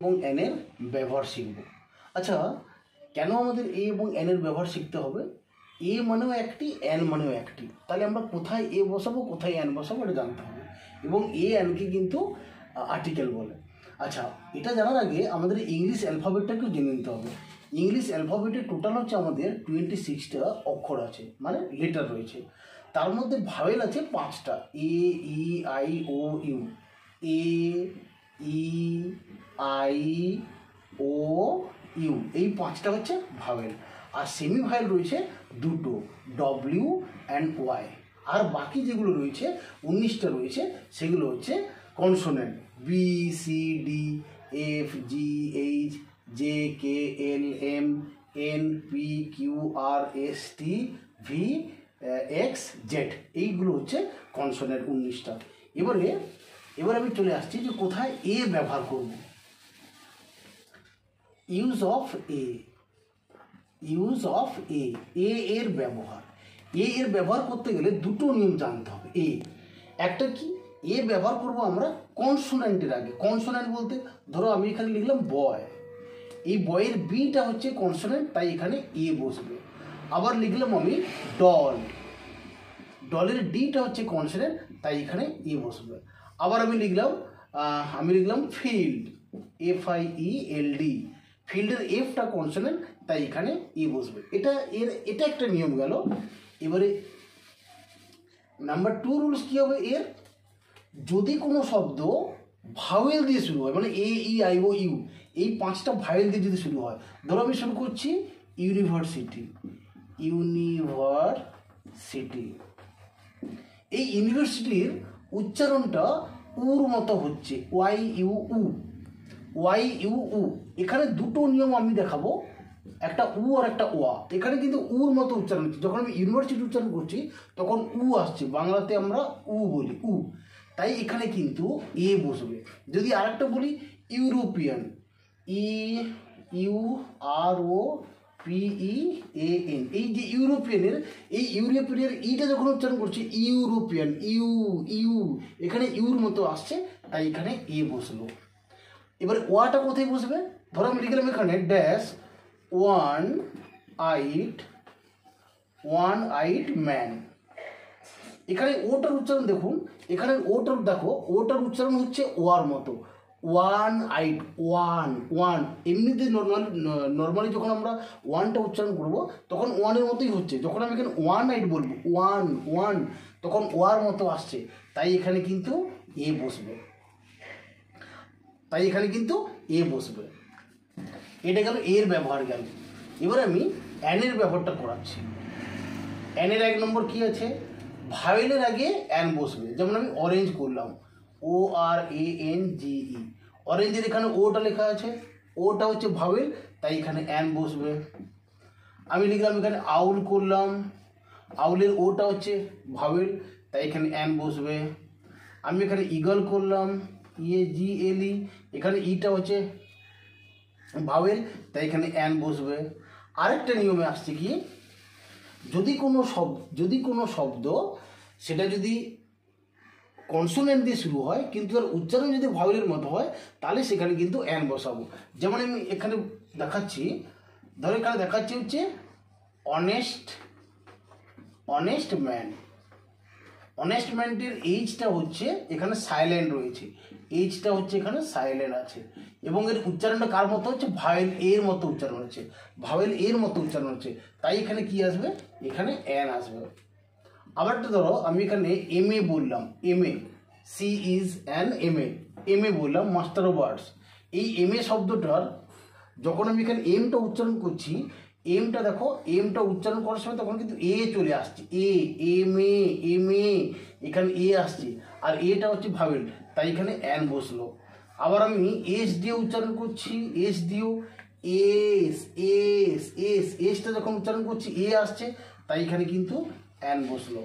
এবং এন এর ব্যবহার শিখব। আচ্ছা, কেন আমাদের এ এবং এন এর ব্যবহার শিখতে হবে? এ মানেও একটি, এন মানেও একটি, তাহলে আমরা কোথায় এ বসাবো কোথায় এন বসাবো এটা জানতে হবে। এবং এ এনকে কিন্তু আর্টিকেল বলে। আচ্ছা, এটা জানার আগে আমাদের ইংলিশ অ্যালফাবেটটা একটু জেনে নিতে হবে। ইংলিশ অ্যালফাবেটের টোটাল হচ্ছে আমাদের 26টা অক্ষর আছে, মানে লেটার রয়েছে। তার মধ্যে ভাওয়েল আছে 5টা, A, E, I, O, U. A, E, I, O, U, এই 5টা হচ্ছে ভাওয়েল। আর সেমি ভাওয়েল রয়েছে 2টো, ডব্লিউ অ্যান্ড ওয়াই। আর বাকি যেগুলো রয়েছে 19টা রয়েছে, সেগুলো হচ্ছে consonant, B, C, D, F, G, H, J, K, L, M, N, P, Q, R, S, T, V, X, Z. এইগুলো হচ্ছে কনসোনেন্ট 19টা। এবারে আমি চলে আসছি যে কোথায় এ ব্যবহার করব। Use of a, use of a, এর ব্যবহার। এর ব্যবহার করতে গেলে দুটো নিয়ম জানতে হবে। একটা কি, এ ব্যবহার করব আমরা কনসোনেন্টের আগে। কনসোনেন্ট বলতে ধরো আমি এখানে লিখলাম বয়, এই বয়ের বিটা হচ্ছে কনসোনেন্ট, তাই এখানে এ বসবে। আবার লিখলাম আমি ডল, ডলের ডিটা হচ্ছে কনসোনেন্ট, তাই এখানে এ বসবে। আবার আমি লিখলাম ফিল্ড, FIELD, ফিল্ডের এফটা কনসোনেন্ট, তাই এখানে ই বসবে। এটা একটা নিয়ম গেল। এবারে নাম্বার 2 রুলস কী হবে এর, যদি কোনো শব্দ ভাওয়েল দিয়ে শুরু হয়, মানে এ, ই, আই, ও, ইউ, এই 5টা ভাওয়েল দিয়ে যদি শুরু হয়, ধরো আমি শুরু করছি ইউনিভার্সিটি, ইউনিভার্সিটি, এই ইউনিভার্সিটির উচ্চারণটা উর মতো হচ্ছে, ওয়াই ইউ উ, ওয়াই ইউ উ। এখানে দুটো নিয়ম আমি দেখাবো, একটা উ আর একটা ওয়া। এখানে কিন্তু উর মতো উচ্চারণ হচ্ছে, যখন আমি ইউনিভার্সিটি উচ্চারণ করছি তখন উ আসছে, বাংলাতে আমরা উ বলি, উ, তাই এখানে কিন্তু এ বসবে। যদি আরেকটা বলি ইউরোপিয়ান, EUROPEAN, এই যে ইউরোপিয়ানের ইটা যখন উচ্চারণ করছি ইউরোপিয়ান, ইউ, এখানে ইউর মতো আসছে, তাই এখানে এ বসলো। এবারে ওয়াটা কোথায় বসবে, ধরো আমি লিখলাম এখানে ড্যাশ ওয়ান আইট ম্যান। এখানে ওটার উচ্চারণ দেখুন, এখানে ওটার উচ্চারণ হচ্ছে ওয়ার মতো, ওয়ান আইট, ওয়ান। এমনিতে নর্মালি যখন আমরা ওয়ানটা উচ্চারণ করব তখন ওয়ানের মতোই হচ্ছে। যখন আমি এখানে ওয়ান আইট বলবো, ওয়ান, তখন ওয়ার মতো আসছে, তাই এখানে কিন্তু এ বসবে, এটা গেল এর ব্যবহার গেল। এবার আমি অ্যানের ব্যবহারটা করাচ্ছি। অ্যানের 1 নম্বর কি আছে, ভাওয়েলের আগে অ্যান বসবে। যেমন আমি অরেঞ্জ করলাম, ORANGE, অরেঞ্জের এখানে ওটা লেখা আছে, ওটা হচ্ছে ভাওয়েল, তাই এখানে অ্যান বসবে। আমি লিখলাম এখানে আউল করলাম, আউলের ওটা হচ্ছে ভাওয়েল, তাই এখানে অ্যান বসবে। আমি এখানে ইগল করলাম, EAGLE, এখানে ইটা হচ্ছে ভাওয়েল, তাই এখানে অ্যান বসবে। আরেকটা নিয়মে আসছে কি, যদি কোনো শব্দ সেটা যদি কনসোনেন্ট দিয়ে শুরু হয় কিন্তু তার উচ্চারণ যদি ভাওয়েলের মতো হয়, তাহলে সেখানে কিন্তু অ্যান বসাবো। যেমন আমি এখানে দেখাচ্ছি, ধরো এখানে দেখাচ্ছি হচ্ছে অনেস্ট ম্যান। অনেস্ট ম্যানটির এইচটা হচ্ছে এখানে সাইলেন্ট রয়েছে, এইচটা হচ্ছে এখানে সাইলেন্ট আছে, এবং এর উচ্চারণটা কার মতো হচ্ছে, ভাওয়েল এর মতো উচ্চারণ হচ্ছে, তাই এখানে কি আসবে, এখানে অ্যান আসবে। আবারটা ধরো আমি এখানে MA বললাম, MA বললাম, মাস্টার অফ আর্টস। এই MA শব্দটার যখন আমি এখানে এমটা উচ্চারণ করছি, এমটা দেখো, এমটা উচ্চারণ করার সময় তখন কিন্তু এ চলে আসছে, MA, এখানে এ আসছে, আর এটা হচ্ছে ভাওয়েল, তাই এখানে অ্যান বসলো। আবার আমি এস দিয়ে উচ্চারণ করছি, এস দিয়েও এসটা যখন উচ্চারণ করছি এ আসছে, তাই এখানে কিন্তু অ্যান বসলো।